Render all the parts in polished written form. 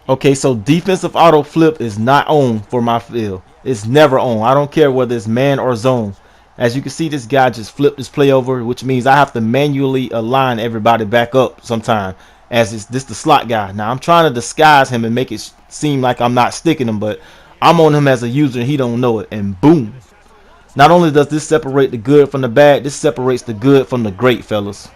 Okay, so defensive auto flip is not on for my field. It's never on. I don't care whether it's man or zone. As you can see, this guy just flipped this play over, which means I have to manually align everybody back up sometime. As this the slot guy. Now I'm trying to disguise him and make it seem like I'm not sticking him, but I'm on him as a user and he don't know it. And boom. Not only does this separate the good from the bad, this separates the good from the great, fellas.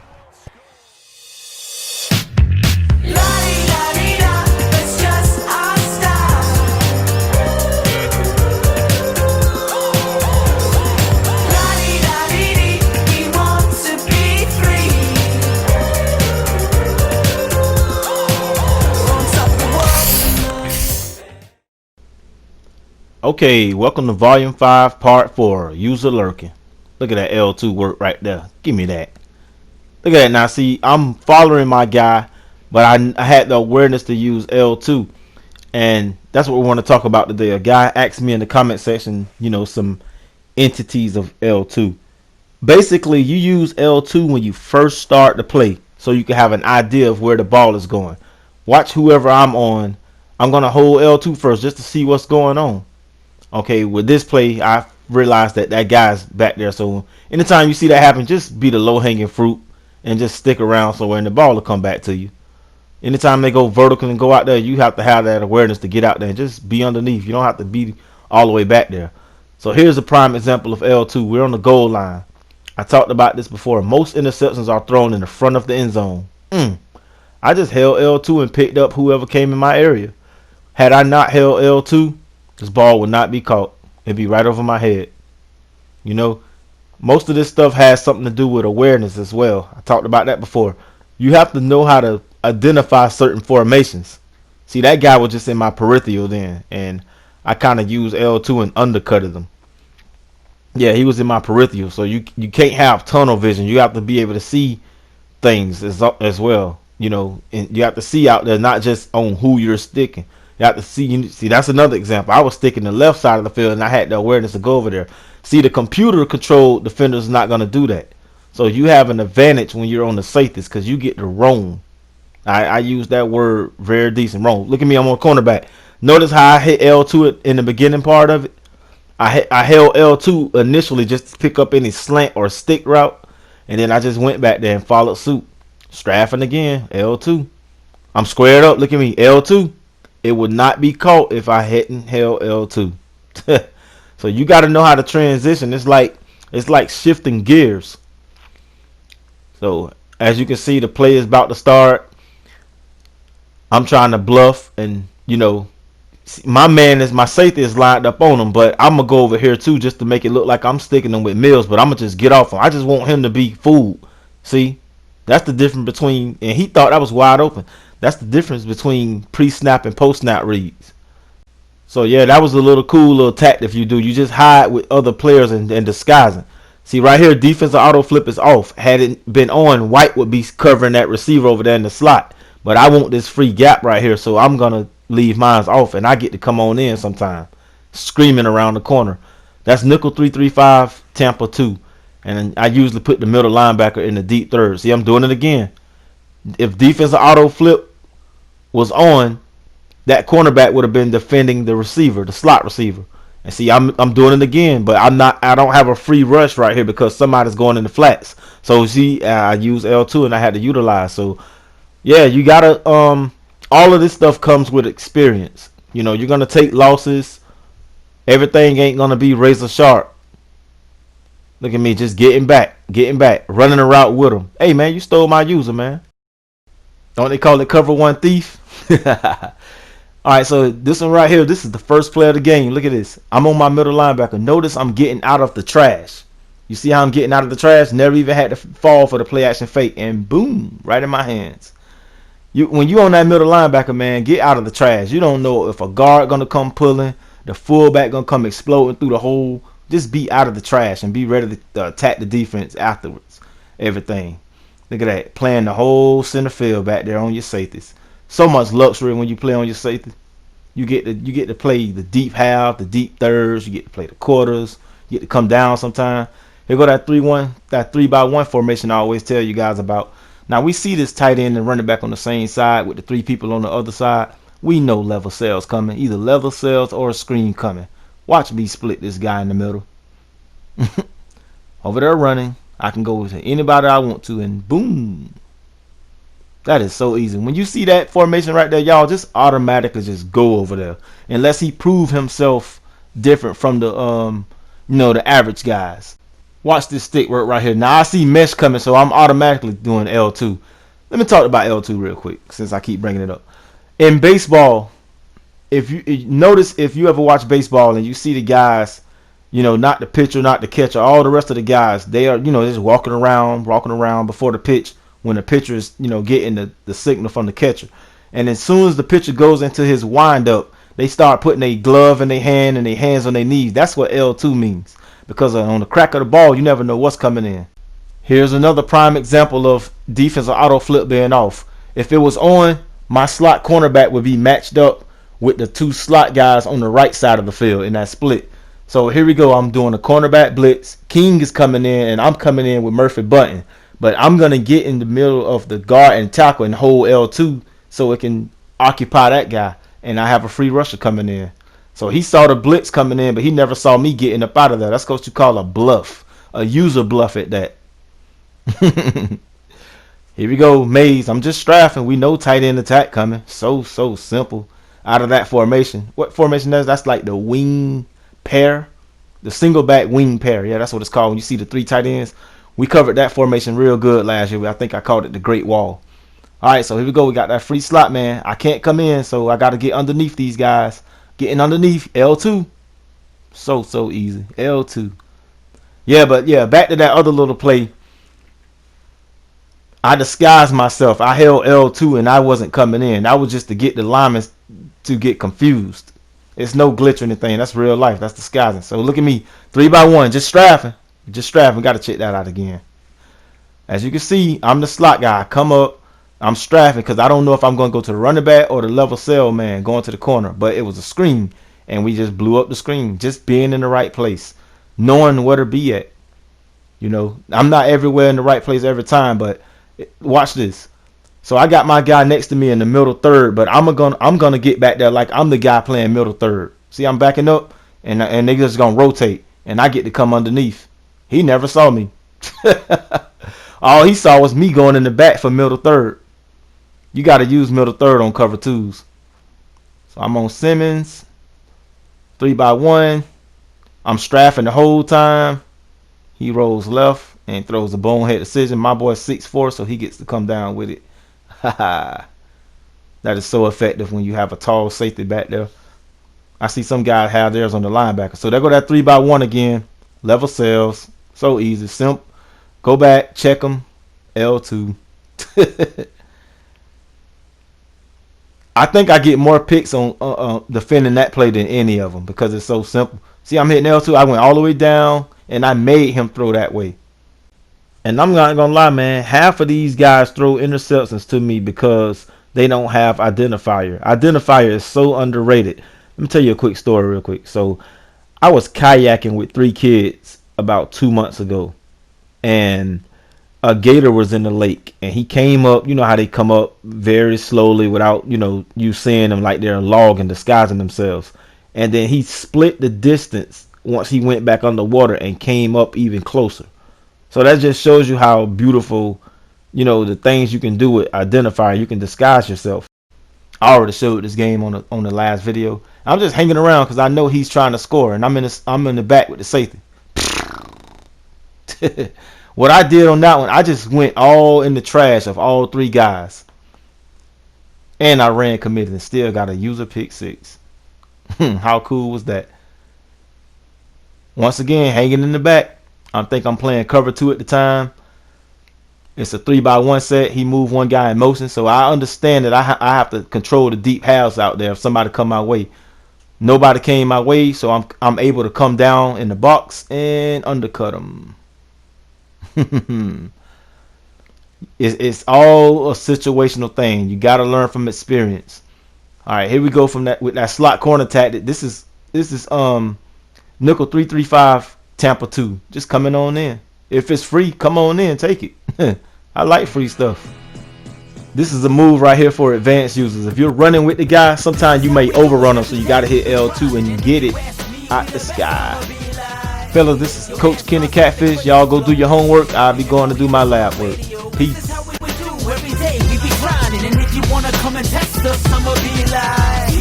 Okay, welcome to Volume 5, Part 4, User Lurking. Look at that L2 work right there. Give me that. Look at that. Now, see, I'm following my guy, but I had the awareness to use L2. And that's what we want to talk about today. A guy asked me in the comment section, some entities of L2. Basically, you use L2 when you first start the play, so you can have an idea of where the ball is going. Watch whoever I'm on. I'm going to hold L2 first just to see what's going on. Okay, with this play, I realized that guy's back there. So anytime you see that happen, just be the low-hanging fruit and just stick around so when the ball will come back to you. Anytime they go vertical and go out there, you have to have that awareness to get out there and just be underneath. You don't have to be all the way back there. So here's a prime example of L2. We're on the goal line. I talked about this before. Most interceptions are thrown in the front of the end zone. I just held L2 and picked up whoever came in my area. Had I not held L2, this ball would not be caught. It'd be right over my head. Most of this stuff has something to do with awareness as well. I talked about that before. You have to know how to identify certain formations. See, that guy was just in my peripheral then, and I kind of used L2 and undercutted him. Yeah, he was in my peripheral, so you can't have tunnel vision. You have to be able to see things as well. And you have to see out there, not just on who you're sticking. You have to see, that's another example. I was sticking the left side of the field and I had the awareness to go over there. See, the computer controlled defender is not going to do that. So you have an advantage when you're on the safeties because you get to roam. I use that word very decent, roam. Look at me, I'm on cornerback. Notice how I hit L2 in the beginning part of it. I held L2 initially just to pick up any slant or stick route. And then I just went back there and followed suit. Straffing again, L2. I'm squared up, look at me, L2. It would not be caught if I hadn't held L2. So you got to know how to transition. It's like shifting gears. So as you can see, the play is about to start. I'm trying to bluff, and my safety is lined up on him, but I'm gonna go over here too just to make it look like I'm sticking him with Mills. But I'm gonna just get off him. I just want him to be fooled. See, that's the difference between. And he thought I was wide open. That's the difference between pre-snap and post-snap reads. So yeah, that was a cool little tactic you do. You just hide with other players and disguising. See right here, defensive auto flip is off. Had it been on, White would be covering that receiver over there in the slot. But I want this free gap right here, so I'm gonna leave mine off, and I get to come on in sometime, screaming around the corner. That's nickel 3-3-5 Tampa 2, and I usually put the middle linebacker in the deep third. See, I'm doing it again. If defensive auto flip was on, that cornerback would have been defending the receiver, the slot receiver. And see, I'm doing it again, but I don't have a free rush right here because somebody's going in the flats. So see, I use L2 and I had to utilize. So yeah, you gotta all of this stuff comes with experience. You're gonna take losses. Everything ain't gonna be razor sharp. Look at me, just getting back, running a route with him. Hey man, you stole my user, man. Don't they call it cover one thief? Alright, so this one right here, this is the first play of the game. Look at this. I'm on my middle linebacker. Notice I'm getting out of the trash. You see how I'm getting out of the trash? Never even had to fall for the play action fake. And boom, right in my hands. When you on that middle linebacker, man, get out of the trash. You don't know if a guard going to come pulling, the fullback going to come exploding through the hole. Just be out of the trash and be ready to attack the defense afterwards. Everything. Look at that. Playing the whole center field back there on your safeties. So much luxury when you play on your safety. You get to play the deep half, the deep thirds. You get to play the quarters. You get to come down sometime. Here go that 3-1, that 3-by-1 formation I always tell you guys about. Now we see this tight end and running back on the same side with the three people on the other side. We know level cells coming, either level cells or a screen coming. Watch me split this guy in the middle. Over there running, I can go to anybody I want to, and boom. That is so easy. When you see that formation right there, y'all just automatically just go over there, unless he prove himself different from the the average guys. Watch this stick work right here. Now I see mesh coming, so I'm automatically doing L2. Let me talk about L2 real quick, since I keep bringing it up. In baseball, if you notice, if you ever watch baseball and you see the guys, not the pitcher, not the catcher, all the rest of the guys, they are, just walking around before the pitch when the pitcher is, getting the signal from the catcher. And as soon as the pitcher goes into his windup, they start putting a glove in their hand and their hands on their knees. That's what L2 means. Because on the crack of the ball, you never know what's coming in. Here's another prime example of defensive auto flip being off. If it was on, my slot cornerback would be matched up with the two slot guys on the right side of the field in that split. So here we go. I'm doing a cornerback blitz. King is coming in, and I'm coming in with Murphy Bunting. But I'm going to get in the middle of the guard and tackle and hold L2 so it can occupy that guy. And I have a free rusher coming in. So he saw the blitz coming in, but he never saw me getting up out of there. That's what you call a bluff. A user bluff at that. Here we go, maze. I'm just strafing. We know tight end attack coming. So simple. Out of that formation. What formation is? That's like the wing pair. The single back wing pair. Yeah, that's what it's called when you see the three tight ends. We covered that formation real good last year. I think I called it the Great Wall. All right, so here we go. We got that free slot, man. I can't come in, so I got to get underneath these guys. Getting underneath L2. So easy. L2. Yeah, but yeah, back to that other little play. I disguised myself. I held L2 and I wasn't coming in. That was just to get the linemen to get confused. It's no glitch or anything. That's real life. That's disguising. So look at me. 3x1. Just strafing. Got to check that out again. As you can see, I'm the slot guy. I come up. I'm strafing because I don't know if I'm going to go to the running back or the level cell man going to the corner. But it was a screen. And we just blew up the screen. Just being in the right place. Knowing where to be at. I'm not everywhere in the right place every time. But watch this. So I got my guy next to me in the middle third, but I'm gonna get back there like I'm the guy playing middle third. See, I'm backing up, and they just gonna rotate, and I get to come underneath. He never saw me. All he saw was me going in the back for middle third. You got to use middle third on cover twos. So I'm on Simmons, 3x1. I'm strafing the whole time. He rolls left and throws a bonehead decision. My boy's 6'4", so he gets to come down with it. That is so effective when you have a tall safety back there. I see some guys have theirs on the linebacker. So there go that 3x1 again. Level cells. So easy. Simple. Go back. Check them. L2. I think I get more picks on defending that play than any of them because it's so simple. See, I'm hitting L2. I went all the way down, and I made him throw that way. And I'm not going to lie, man. Half of these guys throw interceptions to me because they don't have identifier. Identifier is so underrated. Let me tell you a quick story real quick. So I was kayaking with 3 kids about 2 months ago. And a gator was in the lake. And he came up. You know how they come up very slowly without, you seeing them like they're a log and disguising themselves. And then he split the distance once he went back underwater and came up even closer. So that just shows you how beautiful, the things you can do with identifier. You can disguise yourself. I already showed this game on the last video. I'm just hanging around because I know he's trying to score, and I'm in the back with the safety. What I did on that one, I just went all in the trash of all 3 guys, and I ran committed and still got a user pick 6. How cool was that? Once again, hanging in the back. I think I'm playing cover 2 at the time. It's a 3x1 set. He moved one guy in motion, so I understand that I have to control the deep halves out there if somebody come my way. Nobody came my way, so I'm able to come down in the box and undercut him. It's all a situational thing. You got to learn from experience. All right, here we go from that with that slot corner tactic. This is nickel 3-3-5. Tampa 2, just coming on in. If it's free, come on in, take it. I like free stuff. This is a move right here for advanced users. If you're running with the guy, sometimes you may overrun him, so you gotta hit L2 and get it out the sky. Fellas, this is Coach Kenny Catfish. Y'all go do your homework. I'll be going to do my lab work. Peace. Every day we be grinding, and if you wanna come and test us, I'ma be like